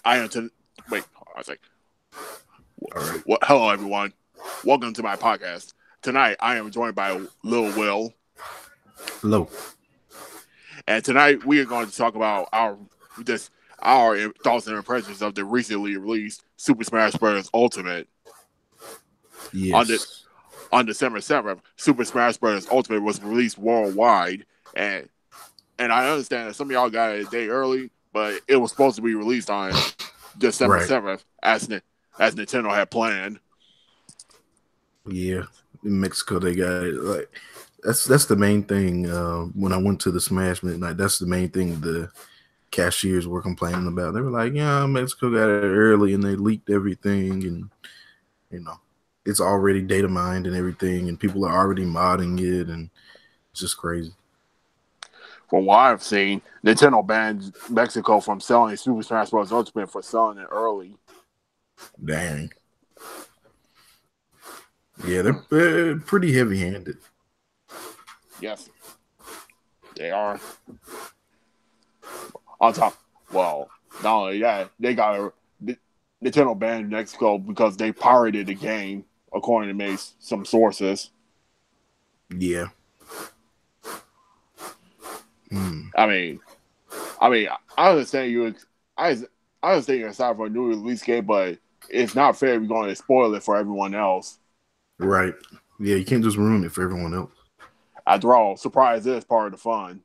I am to wait. I was like, All right. what? Hello, everyone. Welcome to my podcast. Tonight, I am joined by Lil Will, Hello. and tonight we are going to talk about this our thoughts and impressions of the recently released Super Smash Bros. Ultimate on the Yes. on December 7th. Super Smash Bros. Ultimate was released worldwide, and I understand that some of y'all got it a day early, but it was supposed to be released on December Right. 7th, as Nintendo had planned. Yeah. In Mexico, they got it. Like that's the main thing. When I went to the Smash Midnight, that's the main thing the cashiers were complaining about. They were like, "Yeah, Mexico got it early, and they leaked everything, and you know, it's already data mined and everything, and people are already modding it, and it's just crazy." From what I've seen, Nintendo banned Mexico from selling Super Smash Bros. Ultimate for selling it early. Dang. Yeah, they're pretty heavy-handed. Yes, they are. On top, well, not only that, they got Nintendo banned Mexico because they pirated the game, according to some sources. Yeah. Hmm. I mean, I mean, I understand you. I understand you're excited for a new release game, but it's not fair if you're going to spoil it for everyone else. Right. Yeah, you can't just ruin it for everyone else. After all, surprise is part of the fun.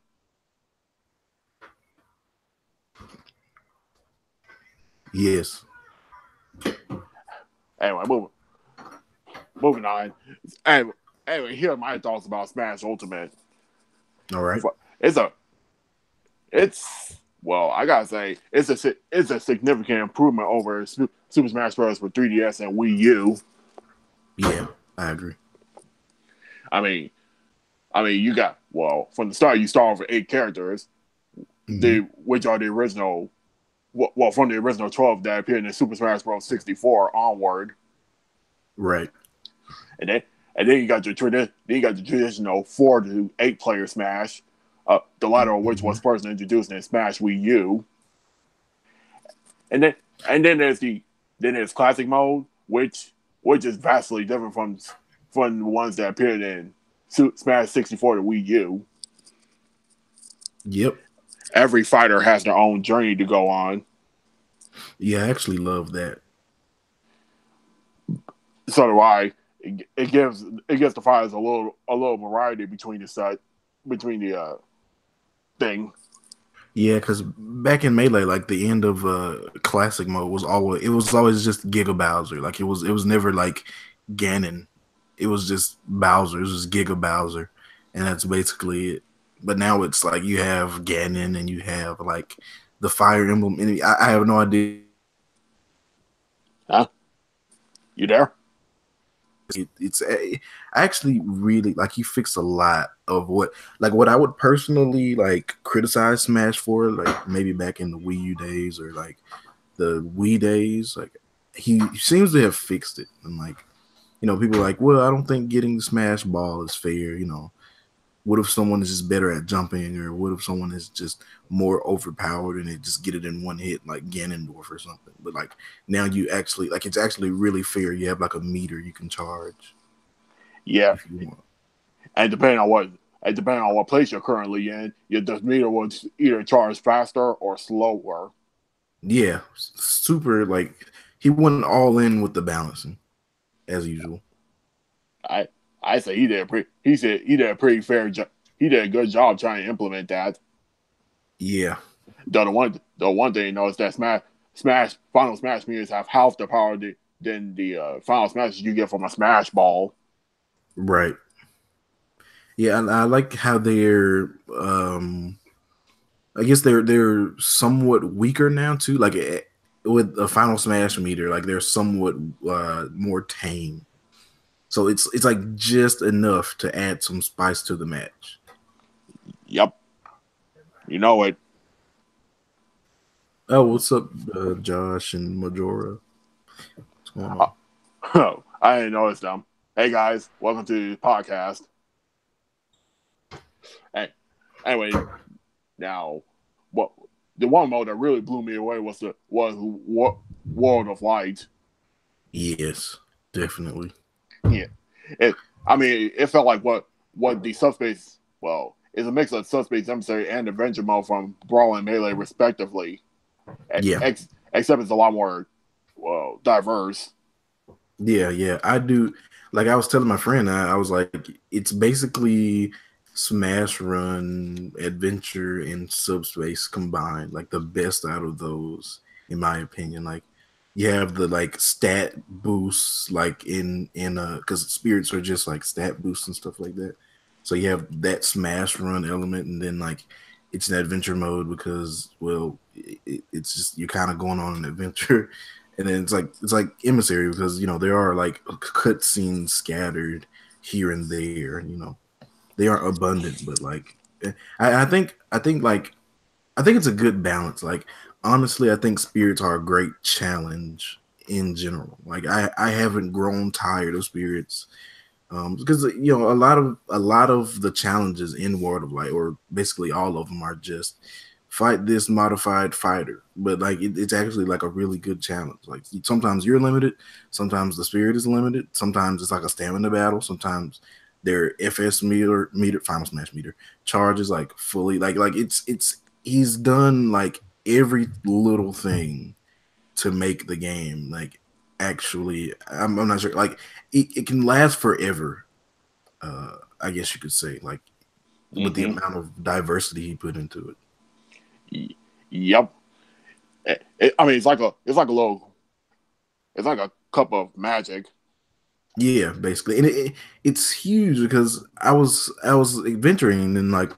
Yes. Anyway, moving on. Anyway, here are my thoughts about Smash Ultimate. All right. It's a, it's well, I gotta say, it's a significant improvement over Super Smash Bros. For 3DS and Wii U. Yeah, I agree. I mean, you got from the start you start with 8 characters, Hmm. which are the original. Well, from the original 12 that appeared in Super Smash Bros. 64 onward, Right. and then you got the traditional 4 to 8 player Smash, the latter of which Hmm. was first introduced in Smash Wii U, and then there's classic mode, which is vastly different from the ones that appeared in Smash 64 to Wii U. Yep. Every fighter has their own journey to go on, Yeah, I actually love that. so do I. It gives the fighters a little variety between the thing. Yeah, because back in Melee, like the end of classic mode was always just Giga Bowser. Like it was never like Ganon. It was just Bowser. It was just Giga Bowser, and that's basically it. But now it's like you have Ganon and you have like the Fire Emblem. And I have no idea. Huh? You there? I actually really like he fixed a lot of what I would personally like criticize Smash for, like maybe back in the Wii U days or like the Wii days. Like he seems to have fixed it, and like people are like, well, I don't think getting the Smash Ball is fair. What if someone is just better at jumping, or what if someone is just more overpowered and they just get it in one hit, like Ganondorf or something? But like now you actually like it's actually really fair. You have like a meter you can charge Yeah, if you want. and depending on what place you're currently in, your meter will either charge faster or slower. Yeah, super. Like he went all in with the balancing as usual. I I say he did a pretty fair job. He did a good job trying to implement that. Yeah, Though the one thing you know is that Smash Final Smash meters have half the power than the Final Smashes you get from a Smash Ball. right. Yeah, and I like how they're. I guess they're somewhat weaker now too. Like with a Final Smash meter, like they're somewhat more tame. So it's like just enough to add some spice to the match. Yep, you know it. Oh, what's up, Josh and Majora? What's going on? I didn't notice them. Hey guys, welcome to the podcast. Hey, anyway, now what? the one mode that really blew me away was World of Light. Yes, definitely. Yeah, it. I mean, it felt like what the Subspace. Well, it's a mix of Subspace Emissary and Adventure mode from Brawl and Melee, respectively. Yeah. Except it's a lot more diverse. Yeah. I do. Like I was telling my friend, I was like, it's basically Smash Run, Adventure, and Subspace combined. Like the best out of those, in my opinion. Like you have the like stat boosts, like in because spirits are just like stat boosts and stuff like that. So you have that Smash Run element, and then like it's an adventure mode because it's just you're kind of going on an adventure. And then it's like emissary because there are like cutscenes scattered here and there. They aren't abundant, but like I think it's a good balance. Like honestly, I think spirits are a great challenge in general. Like I haven't grown tired of spirits because a lot of the challenges in World of Light, or basically all of them, are just fight this modified fighter, but like it's actually like a really good challenge. Like sometimes you're limited, sometimes the spirit is limited, sometimes it's like a stamina battle, sometimes their FS meter final smash meter charges like fully like it's he's done like every little thing to make the game like actually I'm not sure like it can last forever, I guess you could say, like with the amount of diversity he put into it. Yep. I mean, it's like a cup of magic. Yeah, basically, and it's huge because I was adventuring and like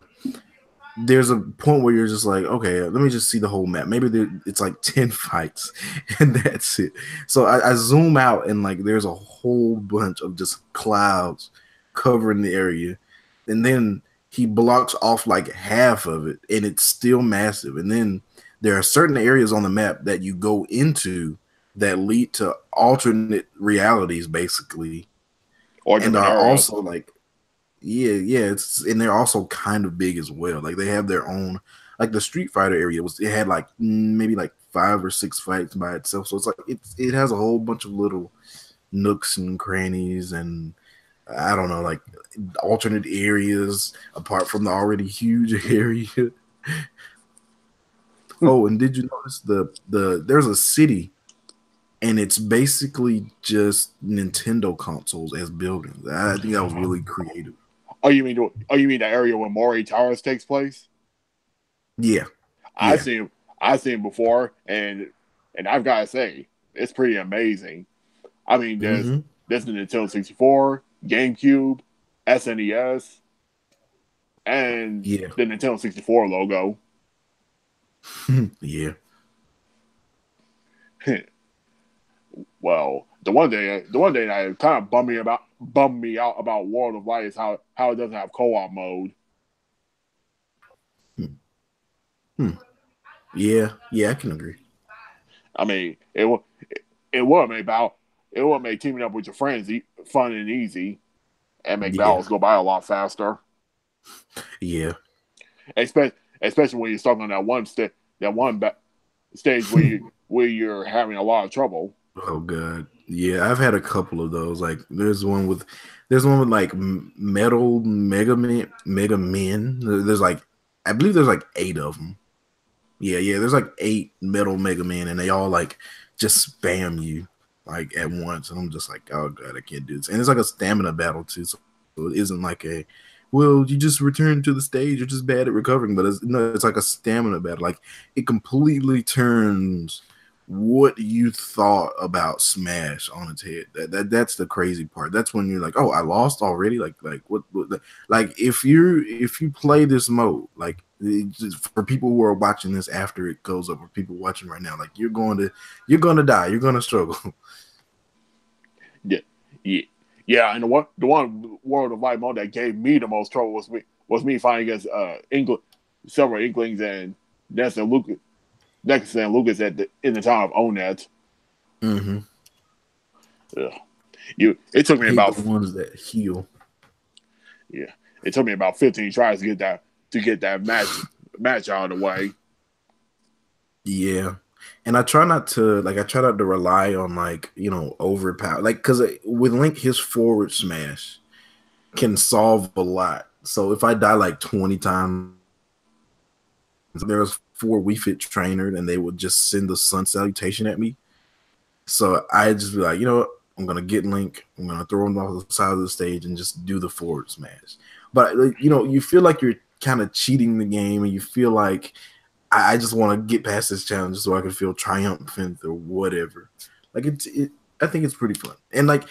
there's a point where you're just like, okay, let me just see the whole map. Maybe it's like 10 fights and that's it. So I zoom out and like there's a whole bunch of just clouds covering the area, and then he blocks off like half of it and it's still massive. And then there are certain areas on the map that you go into that lead to alternate realities basically, Or and different are areas. also like it's and they're also kind of big as well. Like they have their own, like the Street Fighter area it had like maybe like 5 or 6 fights by itself. So it's like it has a whole bunch of little nooks and crannies and I don't know, like alternate areas apart from the already huge area. Oh, and did you notice there's a city and it's basically just Nintendo consoles as buildings. I think that was really creative. Oh, you mean the area where Mori Towers takes place? Yeah, I've yeah. seen I've seen before, and I've got to say, it's pretty amazing. I mean, Mm-hmm. there's the Nintendo 64, GameCube, SNES, and Yeah. the Nintendo 64 logo. Yeah. Well, the one thing that kind of bummed me out about World of Light is how it doesn't have co-op mode. Hmm. Yeah. Yeah, I can agree. I mean, it would make battle it would make teaming up with your friends fun and easy, and make Yeah. battles go by a lot faster. Yeah. Especially when you're stuck on that one stage where you're having a lot of trouble. Oh god. Yeah, I've had a couple of those. Like there's one with like metal Mega Men. There's like I believe there's like 8 of them. Yeah, there's like 8 metal Mega Men and they all like just spam you like at once and I'm just like, oh god, I can't do this. And it's like a stamina battle too. So it isn't like well, you just return to the stage, you're just bad at recovering, but it's like a stamina battle. Like it completely turns what you thought about Smash on its head. That's the crazy part. That's when you're like, oh, I lost already. Like what like if you play this mode, like for people who are watching this after it goes up, or people watching right now, like you're going to die. You're going to struggle. Yeah, yeah, yeah. And the one World of Light mode that gave me the most trouble was me fighting against several Inklings and Nexus and Lucas in the time of Onet. Mm-hmm. It took I me hate about the ones that heal. yeah, it took me about 15 tries to get that match out of the way. Yeah. And I try not to rely on like, overpower, like, because with Link, his forward smash can solve a lot. So if I die like 20 times, there's 4 Wii Fit trainers and they would just send the sun salutation at me. So I just be like, you know what? I'm gonna get Link. I'm gonna throw him off the side of the stage and just do the forward smash. But like, you feel like you're kind of cheating the game, and you feel like I just want to get past this challenge so I can feel triumphant or whatever. Like I think it's pretty fun. And like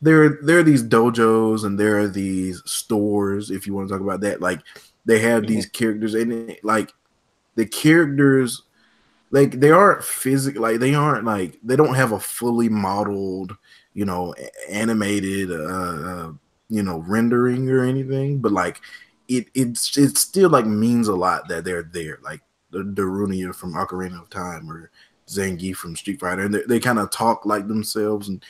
there are these dojos and there are these stores, if you want to talk about that. Like they have these characters, and like the characters, like they aren't physical, like they don't have a fully modeled, animated rendering or anything, but like it still like means a lot that they're there, like the Darunia from Ocarina of Time or Zangief from Street Fighter, and they kind of talk like themselves and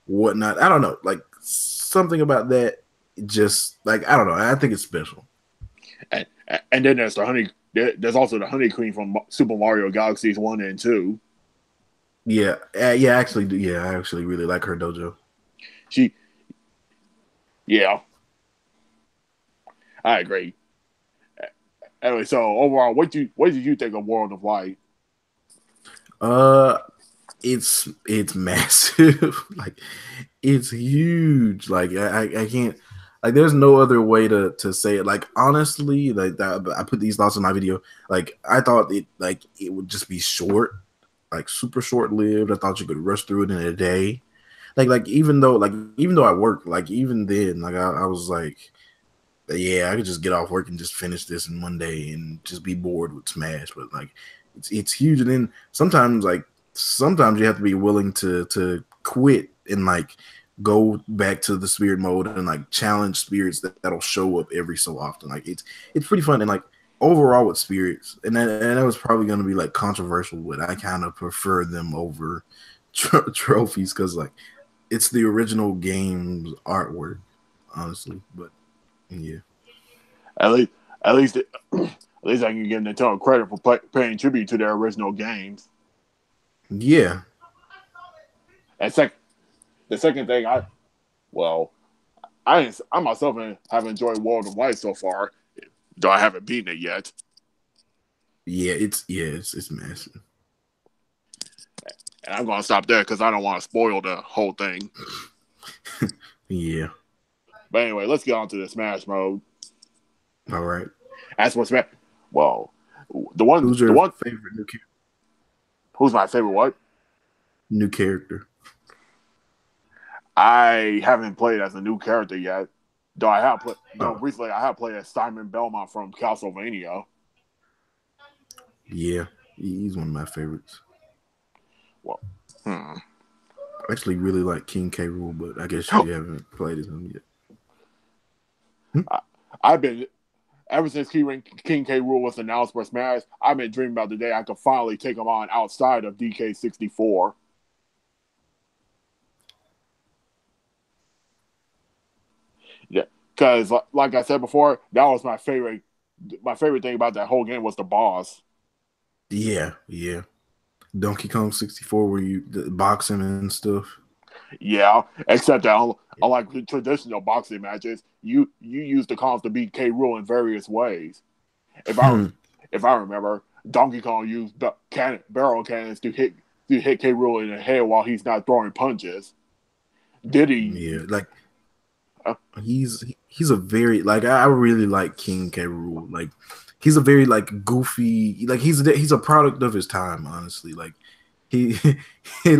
whatnot. I don't know, like something about that, just like, I don't know, I think it's special. And then there's the honey. There's also the Honey Queen from Super Mario Galaxies 1 and 2. Yeah, I actually really like her dojo. Yeah, I agree. Anyway, so overall, what did you think of World of Light? It's massive. Like it's huge. Like I can't, like there's no other way to say it. Like honestly, like that, I put these thoughts in my video. Like I thought it would just be short, like super short lived. I thought you could rush through it in a day. Even though I work, like even then, like I was like, yeah, I could just get off work and just finish this in one day and just be bored with Smash. But like it's huge. And then sometimes you have to be willing to quit and like go back to the spirit mode and like challenge spirits that'll show up every so often. Like it's pretty fun. And like overall with spirits, and that was probably going to be like controversial, but I kind of prefer them over trophies, because like it's the original game's artwork, honestly. But yeah, At least, at least, at least I can give Nintendo credit for paying tribute to their original games. yeah. And the second thing, I myself have enjoyed World of Light so far, though I haven't beaten it yet. It's massive. And I'm gonna stop there because I don't want to spoil the whole thing. Yeah. But anyway, let's get on to the Smash mode. All right. As for Smash, well, Who's your favorite new character? Who's my favorite? What new character? I haven't played as a new character yet. Though I have played. Recently I have played as Simon Belmont from Castlevania. Yeah, he's one of my favorites. Well, I actually really like King K. Rool, but I guess you haven't played as him yet. I've been, ever since King K. Rool was announced for Smash, I've been dreaming about the day I could finally take him on outside of DK64. Yeah, because like I said before, that was my favorite. My favorite thing about that whole game was the boss. Yeah. Donkey Kong 64, where you box him and stuff. Yeah, except that unlike traditional boxing matches, you use the Kongs to beat K. Rool in various ways. If I remember, Donkey Kong used barrel cannons to hit K. Rool in the head while he's not throwing punches. Diddy, yeah, like he's a very, like, I really like King K. Rool. Like he's a very like goofy, like he's a product of his time, honestly. Like he he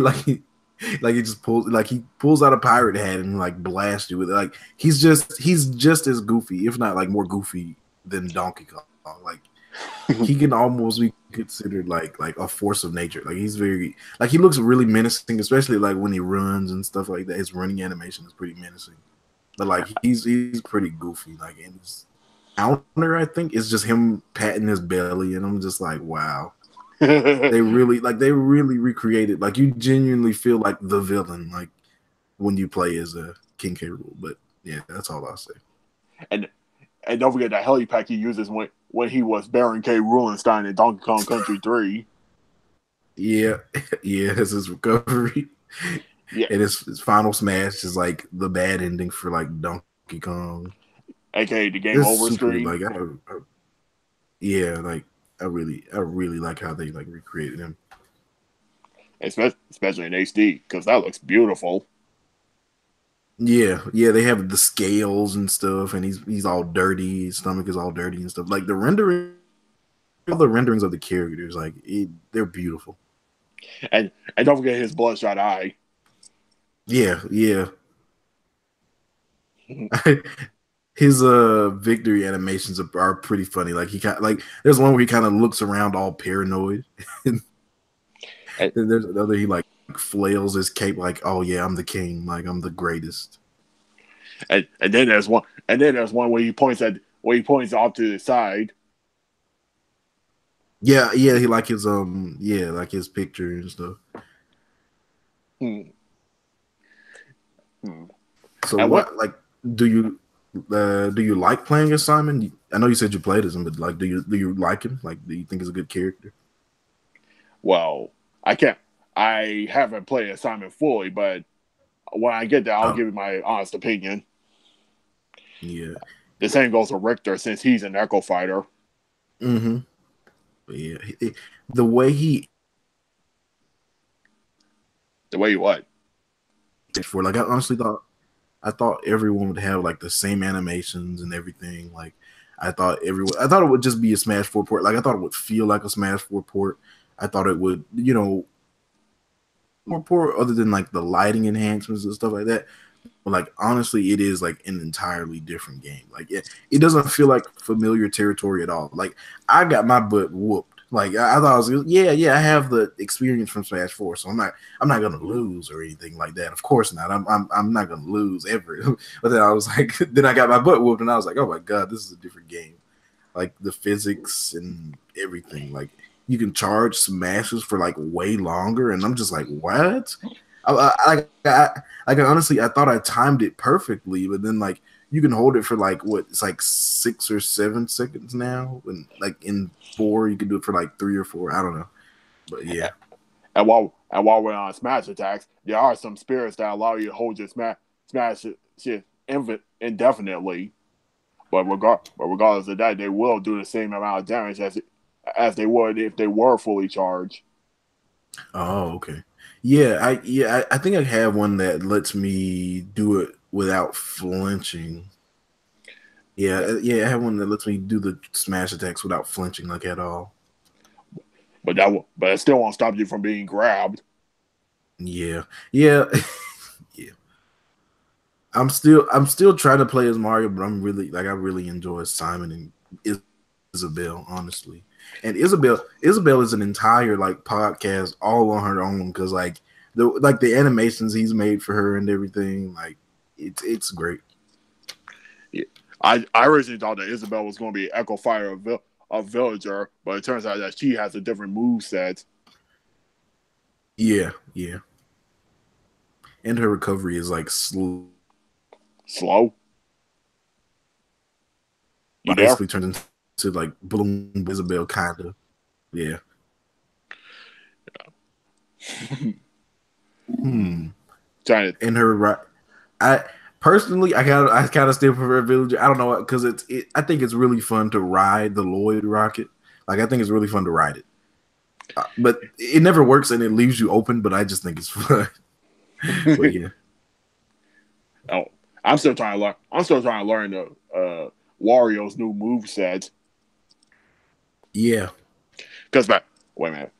just pulls out a pirate hat and like blasts you with it. Like he's just as goofy, if not like more goofy than Donkey Kong. Like he can almost be considered like a force of nature. Like he's very, like, he looks really menacing, especially like when he runs and stuff like that. His running animation is pretty menacing. But like he's pretty goofy. Like in his counter, I think it's just him patting his belly, and I'm just like, wow. they really recreated, like, you genuinely feel like the villain, like when you play as a King K. Rool. But yeah, that's all I'll say. And don't forget that heli pack he uses when he was Baron K. Rulenstein in Donkey Kong Country 3. Yeah, yeah, it's his recovery. Yeah, And his final smash is like the bad ending for like Donkey Kong. aka the game It's over super screen. like yeah, like I really like how they like recreated him. Especially in HD because that looks beautiful. Yeah, yeah, they have the scales and stuff, and he's all dirty. His stomach is all dirty and stuff. Like all the renderings of the characters, they're beautiful. And don't forget his bloodshot eye. Yeah, yeah. His victory animations are pretty funny. Like he kind like there's one where he kind of looks around all paranoid, and and, then there's another he like flails his cape like, oh yeah, I'm the king, like I'm the greatest. and then there's one where he points off to the side. Yeah, yeah, he like his yeah, like his picture and stuff. Hmm. Hmm. So And what? what like do you like playing as Simon? I know you said you played as him, but like do you like him? Like do you think he's a good character? Well, I can't. I haven't played as Simon fully, but when I get there, I'll Oh, give you my honest opinion. yeah. The same goes for Richter since he's an Echo Fighter. Mm-hmm. Yeah. The way he The way what? for like I thought everyone would have like the same animations and everything. Like I thought it would just be a Smash 4 port. Like I thought it would feel like a Smash 4 port. I thought it would, more port other than like the lighting enhancements and stuff like that. But like honestly, it is like an entirely different game. Like it doesn't feel like familiar territory at all. Like I got my butt whooped. Like I thought I was yeah, I have the experience from Smash 4, so I'm not gonna lose or anything like that. Of course not. I'm not gonna lose ever. But then I was like, then I got my butt whooped, and I was like, oh my god, this is a different game. Like the physics and everything. Like you can charge smashes for like way longer, and I'm just like, what? Like honestly, I thought I timed it perfectly, but then like you can hold it for like what it's like 6 or 7 seconds now, and like in 4 you can do it for like 3 or 4. I don't know, but yeah, And while we're on Smash attacks, there are some spirits that allow you to hold your smash shit indefinitely. But regardless of that, they will do the same amount of damage as they would if they were fully charged. oh okay, I think I have one that lets me do it without flinching. Yeah, Yeah, yeah, I have one that lets me do the smash attacks without flinching like at all. but it still won't stop you from being grabbed. Yeah, yeah, yeah. I'm still trying to play as Mario, but I really enjoy Simon and Isabelle, honestly. And Isabelle is an entire like podcast all on her own because the animations he's made for her and everything, like it's great. Yeah. I originally thought that Isabelle was going to be Echo Fire a villager, but it turns out that she has a different move set. Yeah, yeah. And her recovery is like slow. Slow, you there? Basically turns into like Bloom Isabelle kind of. Yeah. Hmm. Trying to, And her I personally I kind of still prefer Villager. I don't know because I think it's really fun to ride the Lloyd rocket. Like I think it's really fun to ride it. But it never works and it leaves you open, but I just think it's fun. But yeah. oh, I'm still trying to learn. I'm still trying to learn the Wario's new move set. Yeah. Because wait a minute,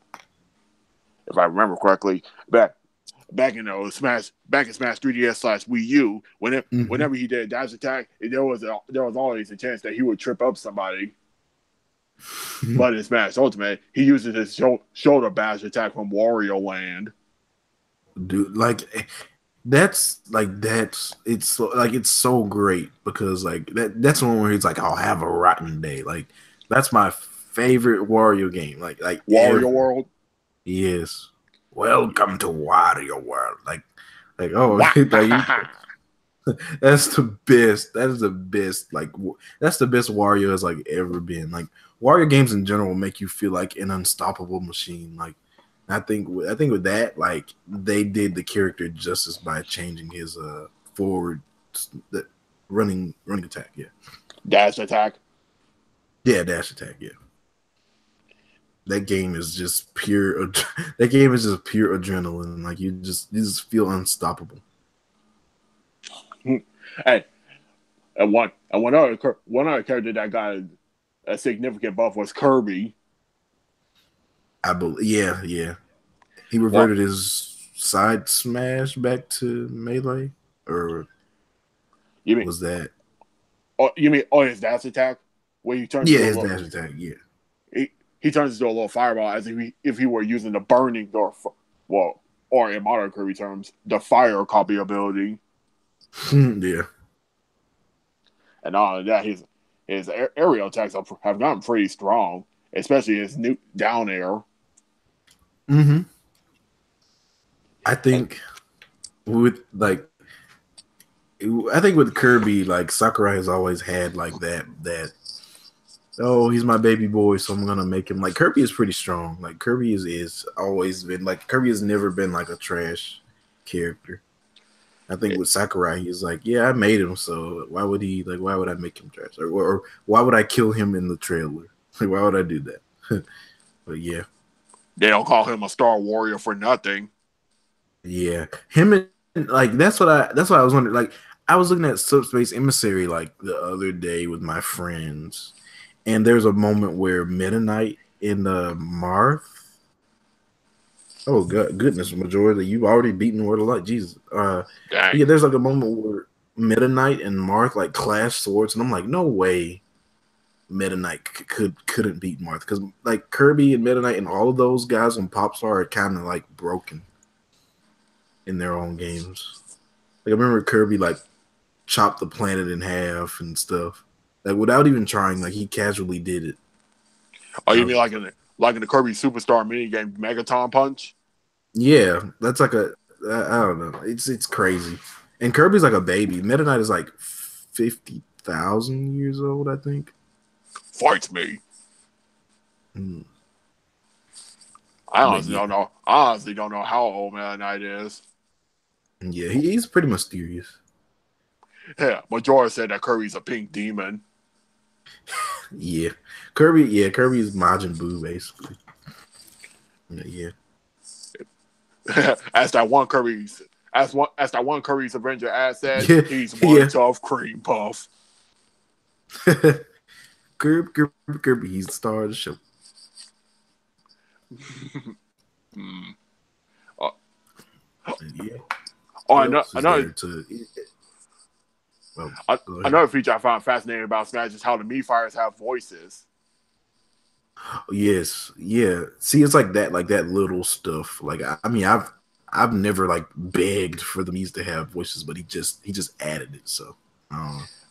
if I remember correctly, back in Smash 3DS/Wii U, Mm-hmm. whenever he did a dash attack, there was always a chance that he would trip up somebody. But in Smash Ultimate, he uses his shoulder bash attack from Wario Land. Dude, that's it's so great because like that's one where he's like, I'll have a rotten day. Like that's my favorite Wario game. Like Wario ever. World. Yes. Welcome to Wario World. Like oh like, that's the best. That is the best. Like that's the best Wario has like ever been. Like Wario games in general make you feel like an unstoppable machine. Like I think with that, like they did the character justice by changing his forward the running attack. Yeah, Dash attack. yeah, dash attack. Yeah, that game is just pure. That game is just pure adrenaline. Like you just feel unstoppable. Hey, and one other character that got a significant buff was Kirby. I believe. Yeah, yeah. He Well, reverted his side smash back to melee, or you mean was that? his dash attack where he turns Yeah, into a his little dash attack. Yeah. he turns into a little fireball as if he were using the burning or in modern Kirby terms the fire copy ability. Yeah. And all of that, his aerial attacks have gotten pretty strong, especially his new down air. Mm-hmm. I And think with like I think with Kirby, like Sakurai has always had like that oh, he's my baby boy, so I'm gonna make him like Kirby is pretty strong. Like Kirby is always been like Kirby has never been like a trash character. I think with Sakurai, he's like, yeah, I made him, so why would I make him trash? Or why would I kill him in the trailer? Like why would I do that? But yeah. they don't call him a Star Warrior for nothing. Yeah. Him and like that's what I was wondering. Like I was looking at Subspace Emissary like the other day with my friends. And there's a moment where Meta Knight in the Marth. Oh God, goodness, majority you've already beaten Word of Light, Jesus. Dang. Yeah, there's like a moment where Meta Knight and Marth like clash swords, and I'm like, no way, Meta Knight couldn't beat Marth because like Kirby and Meta Knight and all of those guys on Popstar are kind of like broken in their own games. Like I remember Kirby like chopped the planet in half and stuff, like without even trying. Like he casually did it. Oh, I you was mean like in the Kirby Superstar minigame Megaton Punch? Yeah, that's like I don't know. It's crazy. And Kirby's like a baby. Meta Knight is like 50,000 years old, I think. Fight me. Mm. I But honestly yeah, don't know. I honestly don't know how old Meta Knight is. yeah, he's pretty mysterious. Yeah, Majora said that Kirby's a pink demon. Yeah, Kirby's Majin Buu basically. Yeah, as that one Kirby's Avenger ad said, yeah, he's one yeah. tough cream puff. Kirby, he's the star of the show. Hmm. Uh, Yeah. oh, What else is there to? Well, go ahead. another feature I found fascinating about Smash is how the Mii Fighters have voices. Yes, yeah. See, it's like that little stuff. Like I mean, I've never like begged for the Mii's to have voices, but he just added it. So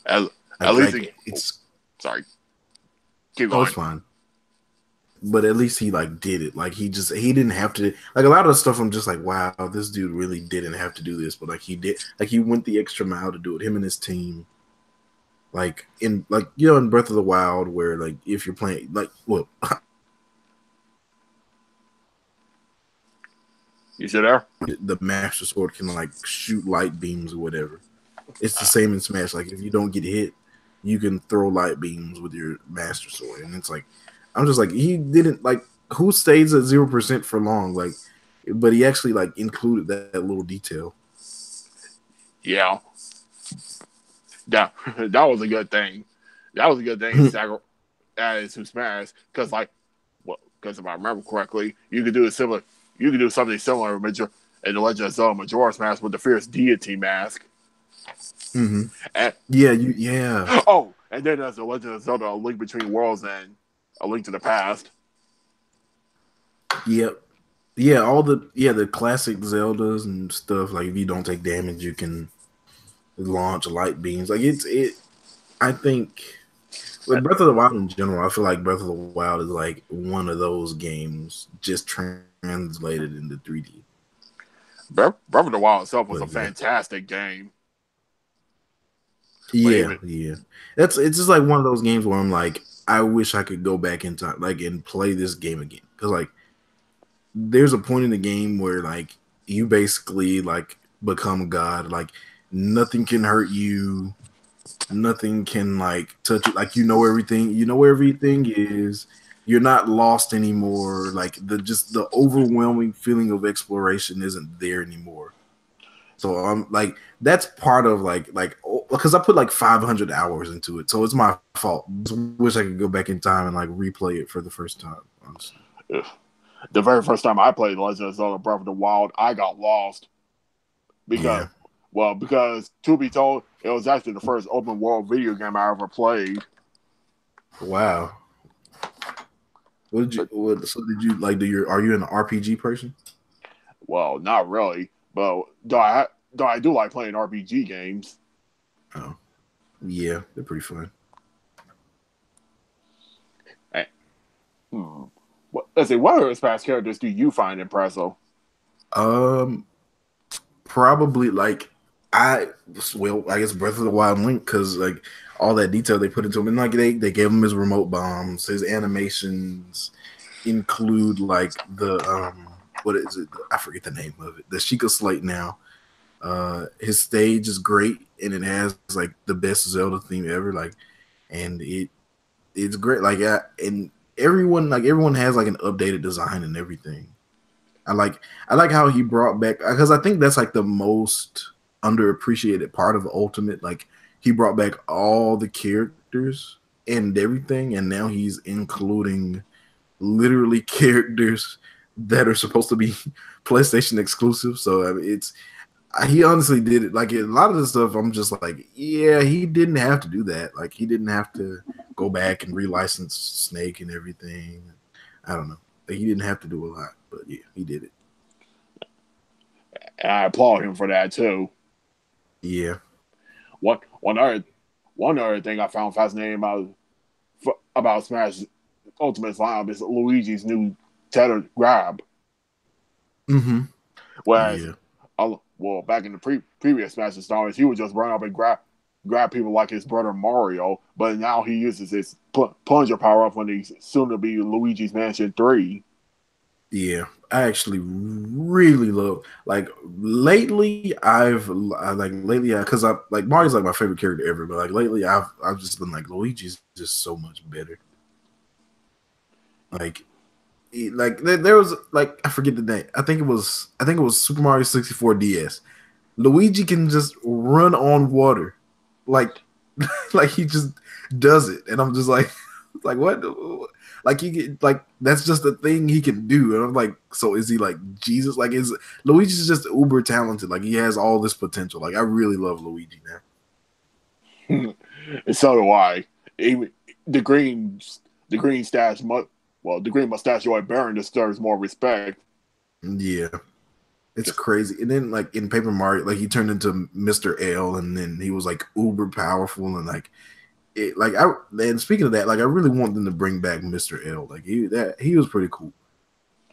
At, at least like it's sorry, keep oh, it's going. fine. But at least he like did it. Like he didn't have to. Like a lot of the stuff, I'm just like, wow, this dude really didn't have to do this, but like he did. Like he went the extra mile to do it. Him and his team. Like in in Breath of the Wild, where like if you're playing like well, You still there? the Master Sword can like shoot light beams or whatever. It's the same in Smash. Like if you don't get hit, you can throw light beams with your Master Sword, and it's like I'm just like he didn't like who stays at 0% for long, like, but he actually like included that little detail. Yeah, that was a good thing. That was a good thing. Added to Smash because because if I remember correctly, you could do something similar in the Legend of Zelda Majora's Mask with the Fierce Deity mask. Mm-hmm. And, Yeah. oh, and then there's the Legend of Zelda: A Link Between Worlds and A Link to the Past. Yep. Yeah, all the classic Zeldas and stuff. Like if you don't take damage, you can launch light beams. Like I think with Breath of the Wild in general, I feel like Breath of the Wild is like one of those games just translated into 3D. Breath of the Wild itself was a But yeah. fantastic game. Yeah. It's just like one of those games where I'm like, I wish I could go back in time, like, and play this game again. Because like there's a point in the game where like you basically like become God. Like nothing can hurt you. Nothing can like touch it. Like you know everything. You know where everything is. You're not lost anymore. Like the overwhelming feeling of exploration isn't there anymore. So I'm like that's part of like because I put like 500 hours into it, so it's my fault. Just wish I could go back in time and like replay it for the first time. Honestly. The very first time I played Legend of Zelda Breath of the Wild, I got lost because, Yeah. because to be told, it was actually the first open world video game I ever played. Wow. What did you? So did you like? Are you an RPG person? Well, not really, but though I do like playing RPG games. Oh, yeah, they're pretty fun. Hey, let's see, what other Smash characters do you find impressive? Um, Probably like I I guess Breath of the Wild Link because like all that detail they put into him, and like they gave him his remote bombs, his animations include like the what is it? I forget the name of it. The Sheikah Slate now. His stage is great and it has like the best Zelda theme ever. Like, and it's great. Like, and everyone has like an updated design and everything. I like how he brought back because I think that's like the most underappreciated part of Ultimate. Like, he brought back all the characters and everything, and now he's including literally characters that are supposed to be PlayStation exclusive. So I mean, he honestly did it. Like a lot of the stuff, I'm just like, yeah, he didn't have to do that. Like he didn't have to go back and relicense Snake and everything. I don't know. Like, he didn't have to do a lot, but yeah, he did it. And I applaud him for that too. Yeah. One one other one other thing I found fascinating about Smash Ultimate lineup is Luigi's new tethered grab. Mm-hmm. Whereas, Yeah. well, back in the previous Smash installments, he would just run up and grab people like his brother Mario. But now he uses his plunger power up when he's soon to be Luigi's Mansion 3. Yeah. I actually really love like lately because I like Mario's like my favorite character ever, but like lately I've just been like Luigi's just so much better. Like there was like I forget the name. I think it was Super Mario 64 DS. Luigi can just run on water, like like he just does it, and I'm just like like what? Like he get like that's just the thing he can do, and I'm like, so is he like Jesus? Like is Luigi's just uber talented? Like he has all this potential. Like I really love Luigi And so do I. Even the green the green stash the green mustachioid Baron deserves more respect. now. Yeah. It's Just crazy. And then like in Paper Mario, like he turned into Mr. L and then he was like uber powerful and like it like I and speaking of that, like I really want them to bring back Mr. L. Like he was pretty cool.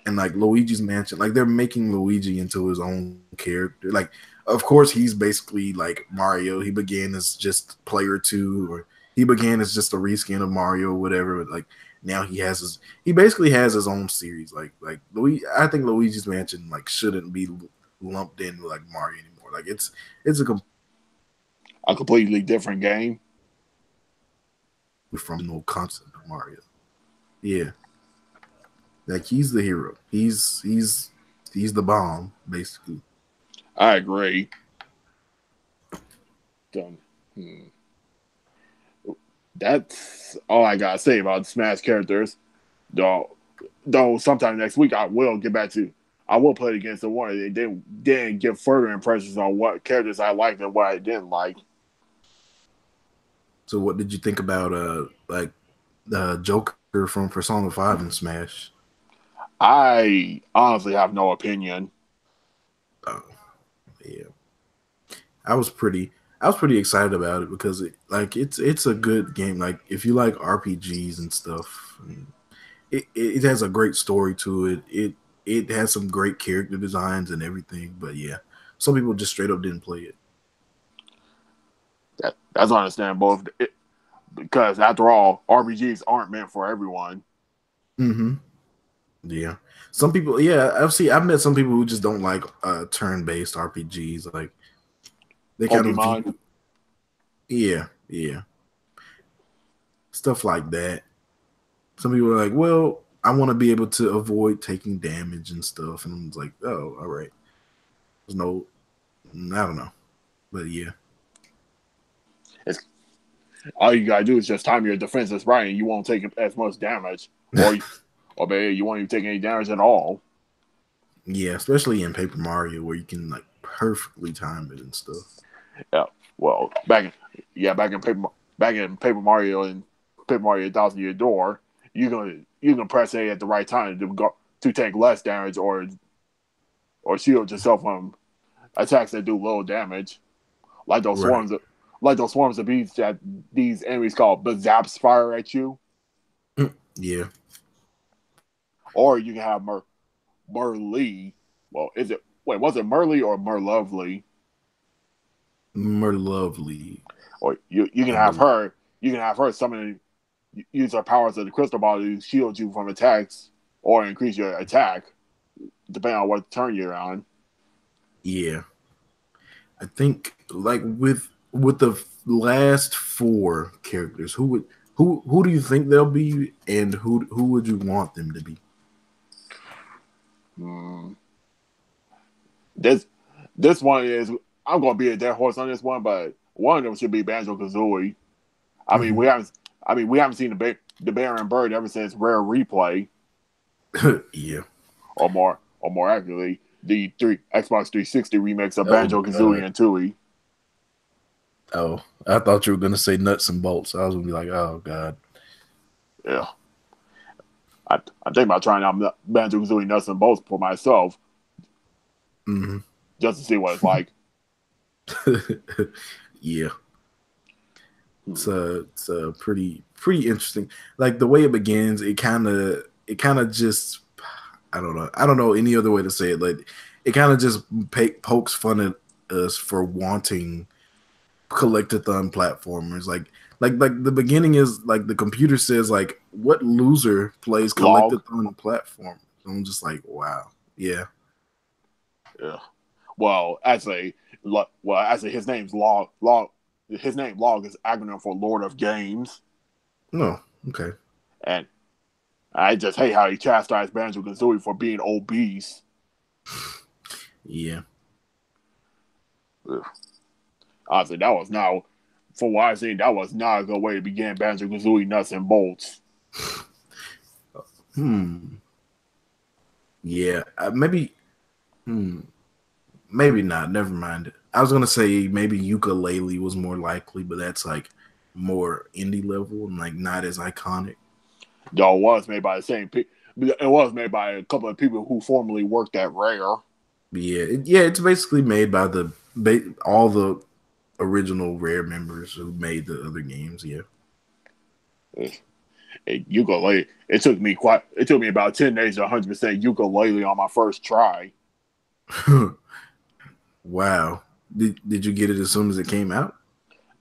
And like Luigi's Mansion, like they're making Luigi into his own character. Like of course he's basically like Mario. He began as just player two, or he began as just a reskin of Mario or whatever, but like now he basically has his own series. I think Luigi's Mansion like shouldn't be lumped in with like Mario anymore. Like it's a completely different game. from no concept of Mario. Yeah. Like he's the hero. He's the bomb, basically. I agree. Done. That's all I gotta say about Smash characters. Though sometime next week I will get back to. I will play against the one and then give further impressions on what characters I liked and what I didn't like. So what did you think about like the Joker from Persona 5 and Smash? I honestly have no opinion. Oh, yeah. I was pretty excited about it because it's a good game. Like if you like RPGs and stuff, and it has a great story to it. It has some great character designs and everything. But yeah, some people just straight up didn't play it. That's understandable because after all, RPGs aren't meant for everyone. Mm-hmm. Yeah. Some people, yeah, I've met some people who just don't like turn-based RPGs. Like they kind of Pokemon. view, yeah, yeah, stuff like that. Some people are like, well, I want to be able to avoid taking damage and stuff, and I'm just like, oh, all right. There's no, I don't know, but yeah, It's all you gotta do is just time your defenses right, and you won't take as much damage, or maybe you won't even take any damage at all. yeah, especially in Paper Mario where you can like perfectly time it and stuff. Yeah. Well, back in Paper Mario Thousand Year Door, you can press A at the right time to take less damage or shield yourself from attacks that do little damage, like those Right. swarms of beasts that these enemies called Bazaps fire at you, Yeah. or you can have Merlee. Well, is it wait? Was it Merlee or Merlovely? Merlovely, Or you can I have believe. her. You can have her summon use her powers of the crystal ball to shield you from attacks or increase your attack, depending on what turn you're on. Yeah. I think like with the last four characters, who do you think they'll be, and who would you want them to be? Hmm. This this one is I'm going to be a dead horse on this one, but one of them should be Banjo Kazooie. I mean, Mm-hmm. we haven't seen the Bear and Bird ever since Rare Replay, Yeah. or more accurately, the three Xbox 360 remakes of Oh Banjo Kazooie God. and Tooie. Oh, I thought you were gonna say nuts and bolts. I was gonna be like, oh God. Yeah, I think about trying out Banjo Kazooie Nuts and Bolts for myself Mm-hmm. just to see what it's like. Yeah. Hmm. It's a pretty interesting. Like the way it begins, it kind of just I don't know any other way to say it. Like it kind of just pokes fun at us for wanting collectathon platformers. Like the beginning is like the computer says like what loser plays Log. collectathon platform. I'm just like wow, yeah. Yeah. Well, actually, his name's Log. Log. His name Log is acronym for Lord of Games, No, okay, and I just hate how he chastised Banjo Kazooie for being obese. yeah. Ugh. Honestly, that was now, for what I've seen, that was not a good way to begin Banjo Kazooie Nuts and Bolts. Hmm. Yeah, maybe. Hmm. Maybe not. Never mind. I was gonna say maybe ukulele was more likely, but that's like more indie level and like not as iconic. Though it was made by the same people. It was made by a couple of people who formerly worked at Rare. But yeah, it's basically made by all the original Rare members who made the other games. Yeah. Ukulele. It took me about 10 days to 100% ukulele on my first try. Wow. Did you get it as soon as it came out?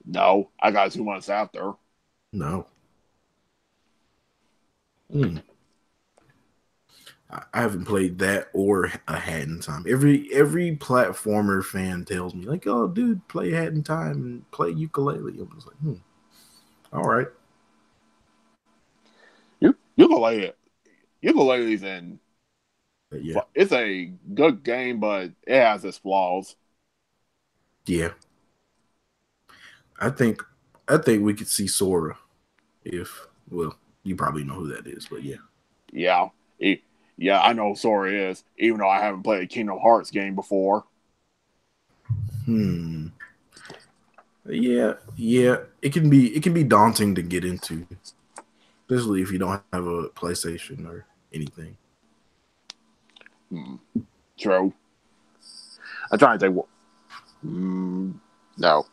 No, I got it 2 months after. No. Hmm. I haven't played that or a Hat in Time. Every platformer fan tells me like, "Oh, dude, play Hat in Time and play ukulele." I'm just like, all right. Ukulele, ukulele's in. But yeah, It's a good game, but it has its flaws. yeah. I think I think we could see Sora if well, you probably know who that is, but yeah. Yeah, it, yeah, I know Sora is, even though I haven't played a Kingdom Hearts game before. Hmm. Yeah, yeah. It can be daunting to get into, especially if you don't have a PlayStation or anything. Hmm, true. I'm trying to think. No.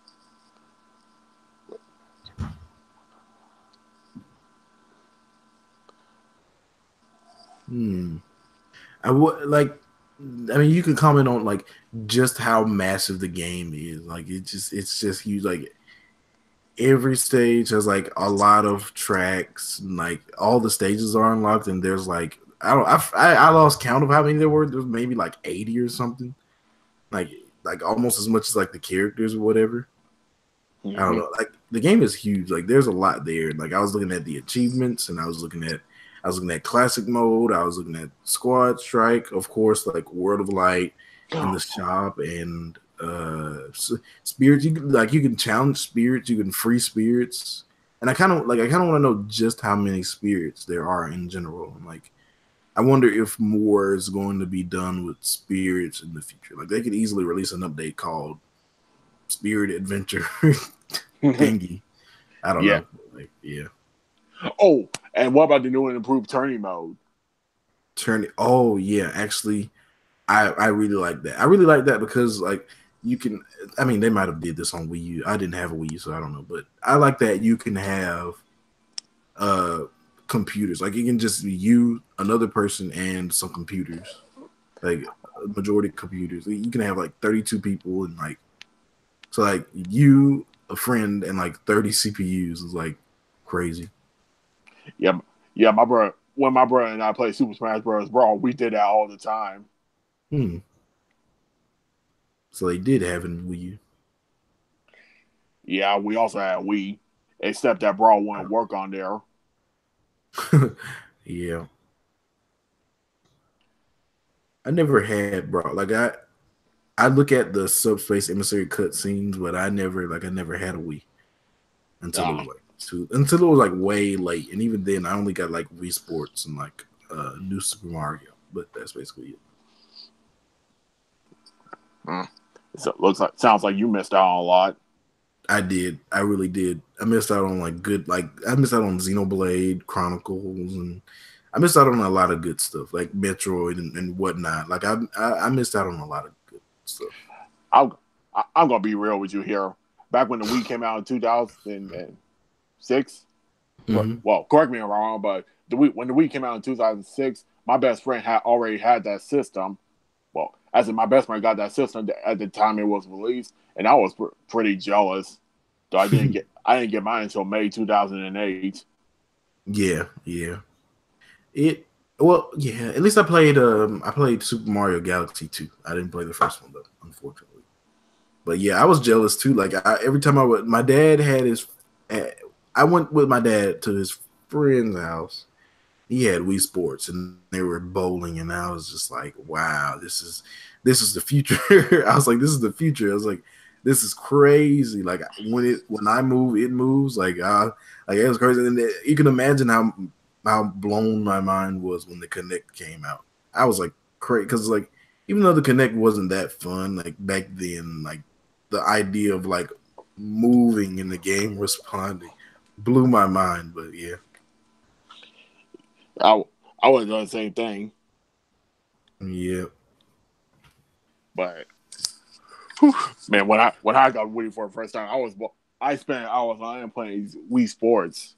Hmm. I would like. I mean, you can comment on like just how massive the game is. Like it's just huge. Like every stage has like a lot of tracks. And, like all the stages are unlocked, and there's like I lost count of how many there were. There was maybe like 80 or something. Like almost as much as like the characters or whatever. I don't know. Like the game is huge. Like there's a lot there. Like I was looking at the achievements, and I was looking at classic mode. I was looking at squad strike, of course, like World of Light in the shop, and spirits. You can challenge spirits. You can free spirits, and I kind of want to know just how many spirits there are in general. I'm like, I wonder if more is going to be done with spirits in the future. Like they could easily release an update called Spirit Adventure thingy. I don't know. Like, yeah. Oh, and what about the new and improved turning mode? Oh yeah, actually, I really like that. I really like that because like you can. I mean, they might have did this on Wii U. I didn't have a Wii U, so I don't know. But I like that you can have computers. Like it can just be you, another person, and some computers. Like majority computers. You can have like 32 people and like so like you, a friend, and like 30 CPUs is like crazy. Yeah. My brother, when my brother and I played Super Smash Bros. Brawl, we did that all the time. So they did have it in Wii U. Yeah, we also had Wii, except that Brawl wouldn't work on there. Yeah. I never had Brawl. Like I look at the Subspace Emissary cutscenes, but I never had a Wii until it was like way late, and even then I only got like Wii Sports and like New Super Mario, but that's basically it. So it sounds like you missed out on a lot. I did. I really did. I missed out on I missed out on Xenoblade Chronicles, and I missed out on a lot of good stuff like Metroid and whatnot. Like I missed out on a lot of good stuff. I'm gonna be real with you here. Back when the Wii came out in 2006, well, correct me if I'm wrong, but when the Wii came out in 2006, my best friend had already had that system. Well, as in my best friend got that system at the time it was released, and I was pretty jealous. So I didn't get mine until May 2008. Yeah. At least I played Super Mario Galaxy 2. I didn't play the first one though, unfortunately. But yeah, I was jealous too. Like every time my dad had I went with my dad to his friend's house. He had Wii Sports and they were bowling, and I was just like, wow, this is the future. I was like, this is the future. I was like, this is crazy. Like when I move, it moves. Like it was crazy. And you can imagine how blown my mind was when the Kinect came out. I was like crazy because like even though the Kinect wasn't that fun, like back then, like the idea of like moving in the game responding blew my mind. But yeah. I would have done the same thing. Yeah. But whew, man, when I got Wii for the first time, I spent hours on playing Wii Sports.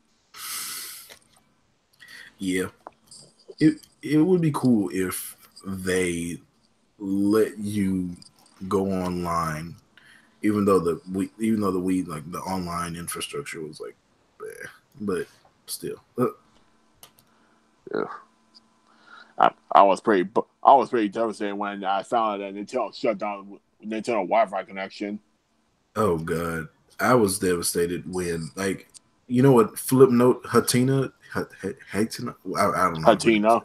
Yeah. It would be cool if they let you go online, even though the Wii like the online infrastructure was like bleh, but still. Yeah. I was pretty devastated when I found out that Nintendo shut down Nintendo Wi-Fi connection. Oh god, I was devastated when like you know what Flipnote Hatina. I don't know. Hatina.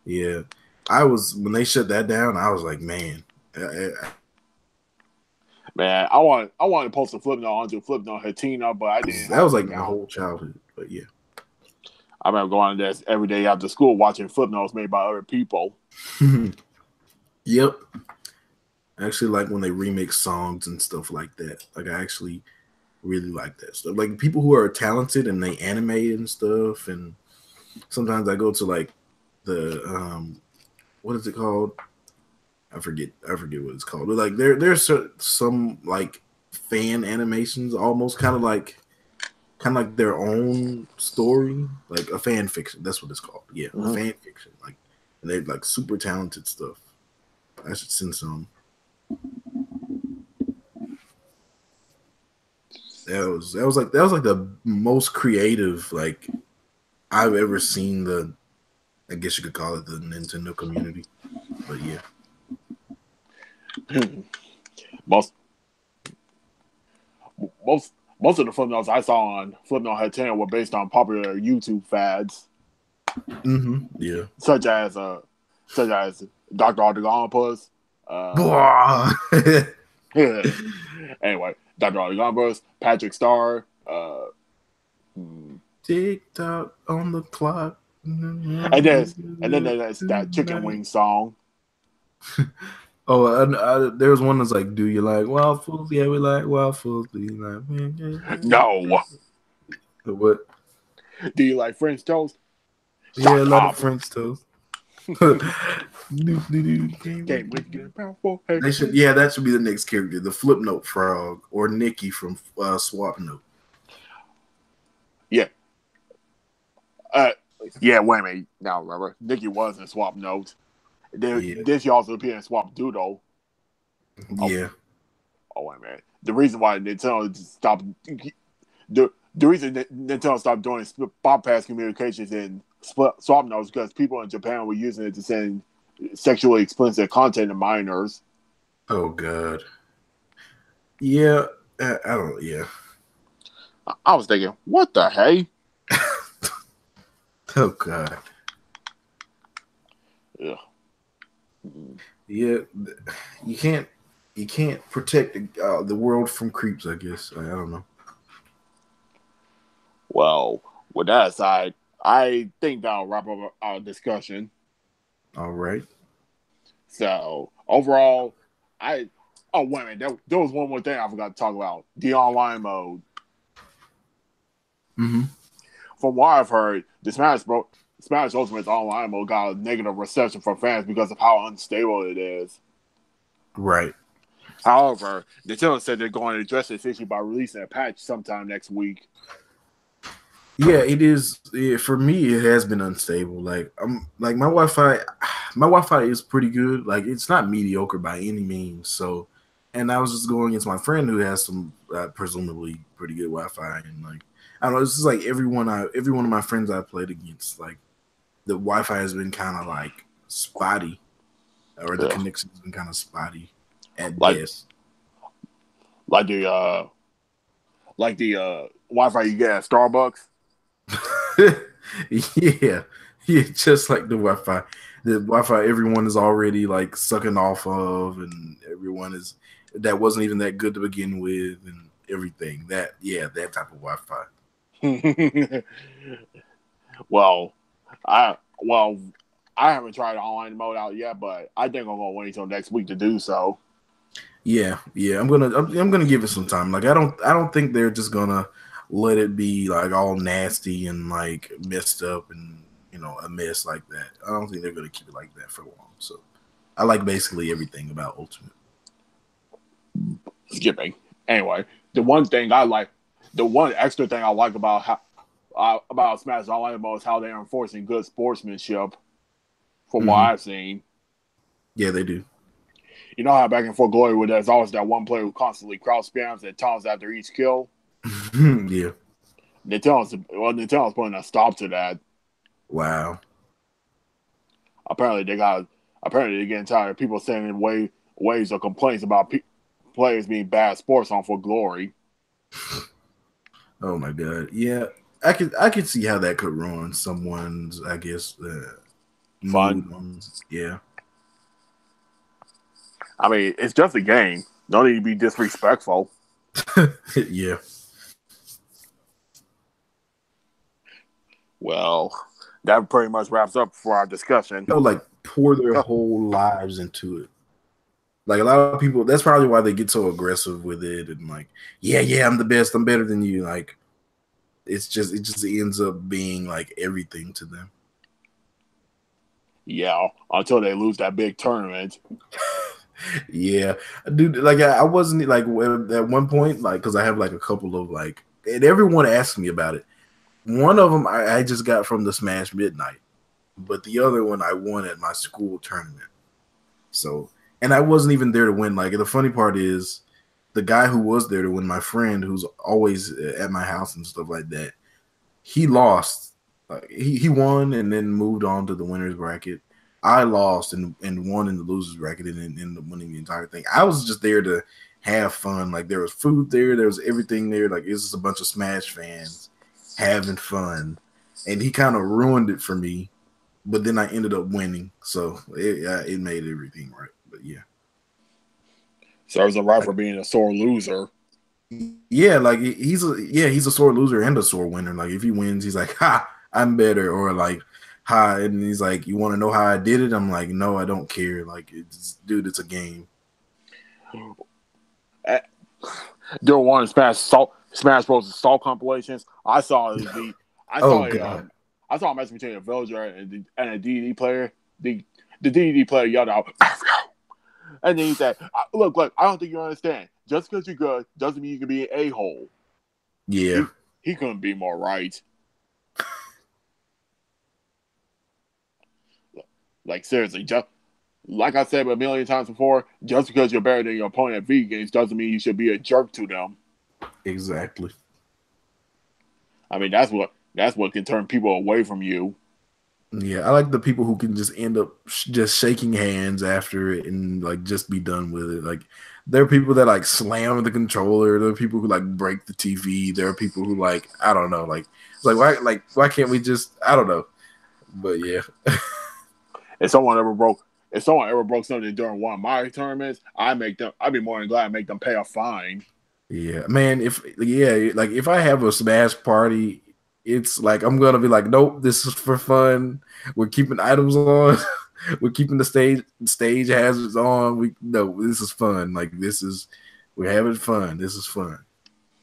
Yeah, I was when they shut that down. I was like, man, man, I want to post a Flipnote onto Flipnote Hatina, but I didn't. That was like my whole childhood. But yeah. I remember going to this every day after school watching Flipnotes made by other people. Yep. I actually like when they remix songs and stuff like that. Like I actually really like that stuff. Like people who are talented and they animate and stuff. And sometimes I go to like the what is it called? I forget what it's called. But like there's some like fan animations, almost kind of like their own story, like a fan fiction. That's what it's called. Yeah, a fan fiction. Like, and they're like super talented stuff. I should send some. That was like the most creative like I've ever seen the I guess you could call it the Nintendo community. But yeah. most most of the footnotes I saw on Footnote Head 10 were based on popular YouTube fads. Yeah. Such as Dr. Octagonopus. Anyway, Dr. Octagonopus, Patrick Starr, Tick tock on the clock. and then there's that chicken wing song. Oh, there's one that's like, "Do you like waffles? Yeah, we like waffles. Do you like?" No. What? Do you like French toast? Yeah, a lot of French toast. They should, yeah, that should be the next character, the Flipnote Frog or Nikki from Swap Note. Yeah. Yeah, wait a minute. Now remember, Nikki was in Swap Note. This also appeared in Swap Doodle. Yeah. Oh wait a minute. The reason why Nintendo stopped the reason Nintendo stopped doing bypass communications in Swap Notes because people in Japan were using it to send sexually explicit content to minors. Oh god. Yeah, I don't. Yeah. I was thinking, what the hey? Oh god. Yeah. Yeah. You can't protect the world from creeps. I guess I don't know. Well, with that aside, I think that'll wrap up our discussion. All right. So overall, wait a minute. There was one more thing I forgot to talk about: the online mode. Mm-hmm. From what I've heard, the Smash Ultimate's online mode got a negative reception from fans because of how unstable it is. Right. However, Nintendo said they're going to address this issue by releasing a patch sometime next week. Yeah, it is. Yeah, for me, it has been unstable. Like my Wi-Fi is pretty good. Like it's not mediocre by any means. So, and I was just going against my friend who has some presumably pretty good Wi-Fi, and like I don't know, it's just like every one of my friends I played against, like the Wi-Fi has been kind of like spotty, or the connection has been kind of spotty at best. Like the Wi-Fi you get at Starbucks. yeah, just like the Wi-Fi everyone is already like sucking off of, and everyone is that wasn't even that good to begin with, and everything that type of Wi-Fi. Well, I haven't tried online mode out yet, but I think I'm gonna wait until next week to do so. Yeah, I'm gonna give it some time. Like I don't think they're just gonna let it be like all nasty and like messed up and a mess like that. I don't think they're gonna keep it like that for long. So I like basically everything about Ultimate. Skipping. Anyway, the one extra thing I like about about Smash Online mode is how they're enforcing good sportsmanship. From what I've seen. Yeah, they do. You know how back in For Glory where there's always that one player who constantly crowd spams and taunts after each kill? Yeah. Nintendo's putting a stop to that. Wow. Apparently they're getting tired of people sending waves of complaints about players being bad sports on For Glory. Oh my god. Yeah. I could see how that could ruin someone's, I guess, fun. Yeah. I mean, it's just a game. No need to be disrespectful. Yeah. Well, that pretty much wraps up for our discussion. Like pour their whole lives into it. Like a lot of people, that's probably why they get so aggressive with it and like, yeah, I'm the best, I'm better than you. Like it just ends up being like everything to them. Yeah, until they lose that big tournament. Yeah, dude. Like I wasn't like at one point, like because I have like a couple of like, and everyone asked me about it. One of them I just got from the Smash Midnight, but the other one I won at my school tournament. So, and I wasn't even there to win. Like the funny part is, the guy who was there to win, my friend who's always at my house and stuff like that, he lost Like he won and then moved on to the winners bracket. I lost and won in the losers bracket and then ended up winning the entire thing. I was just there to have fun. Like there was food there was everything there. Like it's just a bunch of Smash fans having fun, and he kind of ruined it for me. But then I ended up winning, so it made everything right. But yeah, serves him right for being a sore loser. Yeah, like he's a sore loser and a sore winner. Like if he wins, he's like, "Ha, I'm better," or like, "Ha," and he's like, "You want to know how I did it?" I'm like, "No, I don't care." Like, dude, it's a game. During one of Smash Bros. Assault compilations, I saw a mess between a villager and a DD player. The DD player yelled out, and then he said, "Look, I don't think you understand. Just because you're good doesn't mean you can be an a-hole." Yeah, he couldn't be more right. Like seriously, just like I said a million times before, just because you're better than your opponent at video games doesn't mean you should be a jerk to them. Exactly. I mean, that's what can turn people away from you. Yeah, I like the people who can just end up just shaking hands after it and like just be done with it. Like there are people that like slam the controller. There are people who like break the TV. There are people who like I don't know. Like it's like why can't we just I don't know. But yeah. If someone ever broke something during one of my tournaments, I'd be more than glad to make them pay a fine. Yeah, man. If I have a Smash party, it's like I'm gonna be like, nope, this is for fun. We're keeping items on. We're keeping the stage hazards on. This is fun. We're having fun. This is fun.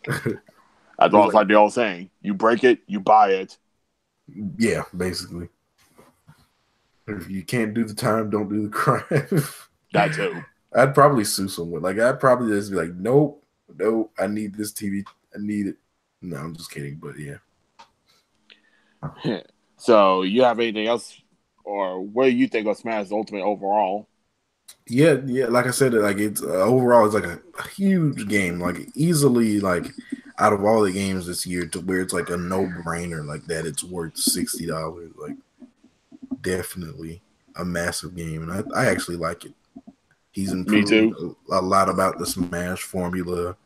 That's almost like the old saying: you break it, you buy it. Yeah, basically. If you can't do the time, don't do the crime. That too. I'd probably sue someone. Like I'd probably just be like, nope, I need this TV. I need it. No, I'm just kidding, but yeah. So you have anything else, or what do you think of Smash Ultimate overall? Yeah. Like I said, like it's overall, it's like a huge game. Like easily, like out of all the games this year, to where it's like a no-brainer, like that. It's worth $60. Like definitely a massive game, and I actually like it. He's improved a lot about the Smash formula.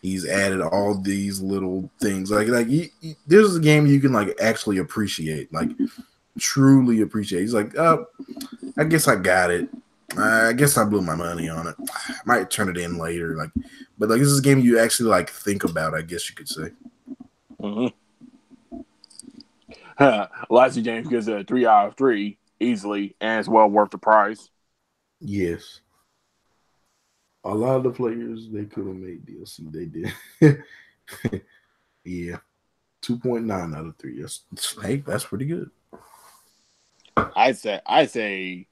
He's added all these little things. Like this is a game you can like actually appreciate, like truly appreciate. He's like, I guess I got it. I guess I blew my money on it. I might turn it in later. But this is a game you actually like think about, I guess you could say. Mm-hmm. Lassie James gives it a 3 out of 3 easily, and it's well worth the price. Yes. A lot of the players, they could have made DLC. They did. Yeah. 2.9 out of 3. That's pretty good. I'd say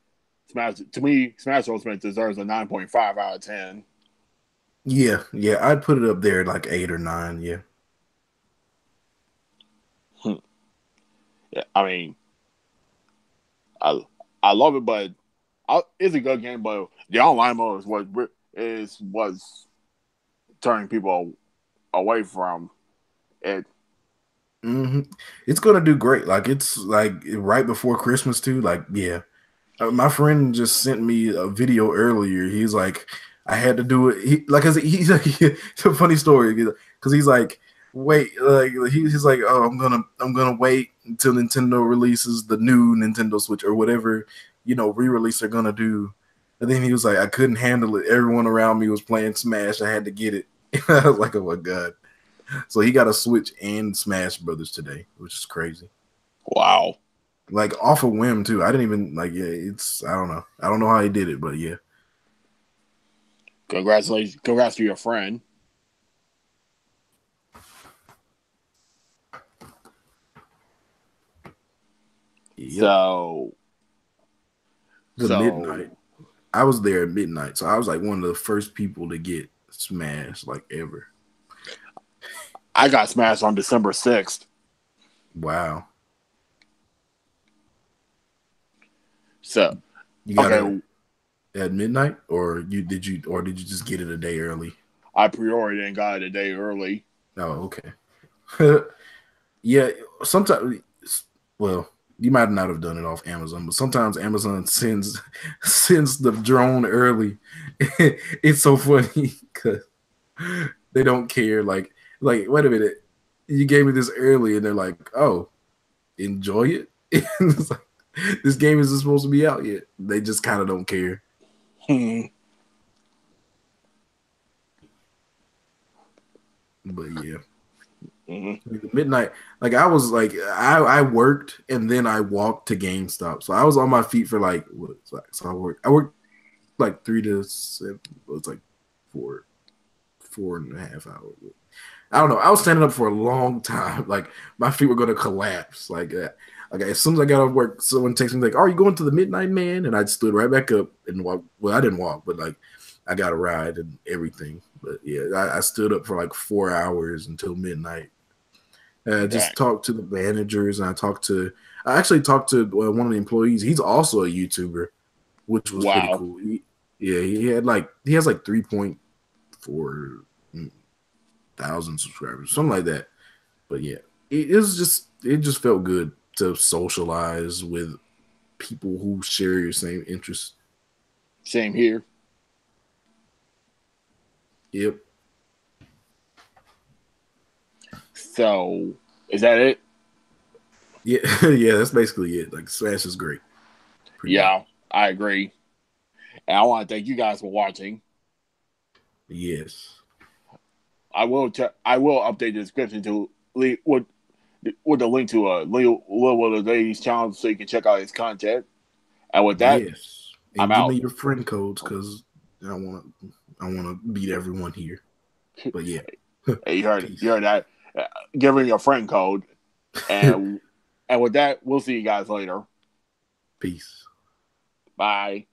Smash Ultimate deserves a 9.5 out of 10. Yeah, I'd put it up there like 8 or 9, yeah. Yeah, I mean, I love it, but it's a good game. But the online mode is what's turning people away from it. Mm-hmm. It's gonna do great. Like it's like right before Christmas too. Like yeah, my friend just sent me a video earlier. He's like, I had to do it. He's it's a funny story because he's like, wait, like he's like, oh, I'm gonna wait until Nintendo releases the new Nintendo Switch or whatever re-release they're gonna do. And then he was like, I couldn't handle it. Everyone around me was playing Smash. I had to get it. I was like, oh my god. So he got a Switch and Smash Brothers today, which is crazy. Wow. Like off a whim too. I didn't even I don't know. I don't know how he did it, but yeah. Congrats to your friend. Yep. Midnight. I was there at midnight, so I was like one of the first people to get Smash like ever. I got smashed on December 6th. Wow. So you got it at midnight, or did you just get it a day early? I pre-ordered and got it a day early. Oh, okay. Yeah, sometimes Well, you might not have done it off Amazon, but sometimes Amazon sends the drone early. It's so funny because they don't care. Like, wait a minute, you gave me this early, and they're like, "Oh, enjoy it." It's like, this game isn't supposed to be out yet. They just kind of don't care. But yeah. Mm-hmm. Midnight, like I was like I worked and then I walked to GameStop, so I was on my feet for like what? So I worked like 3 to 7. It's like 4.5 hours. I don't know. I was standing up for a long time. Like my feet were gonna collapse. Like as soon as I got off work, someone texted me like, "Are you going to the Midnight Man?" And I stood right back up and walked. Well, I didn't walk, but like I got a ride and everything. But yeah, I stood up for like 4 hours until midnight. Just talked to the managers, and I actually talked to one of the employees. He's also a YouTuber, which was pretty Wow. cool. He has like 3.4 thousand subscribers, something like that. But yeah, it just felt good to socialize with people who share your same interests. Same here. Yep. So, is that it? Yeah, yeah, that's basically it. Like Smash is great. Pretty much. Yeah, I agree. And I want to thank you guys for watching. Yes. I will update the description to with the link to Lil Lady's channel so you can check out his content. And with that, Yes. I'm And give out. me your friend codes because I wanna beat everyone here. But yeah. Hey, you heard it. You Peace. heard that. Give him your friend code, and with that, we'll see you guys later. Peace. Bye.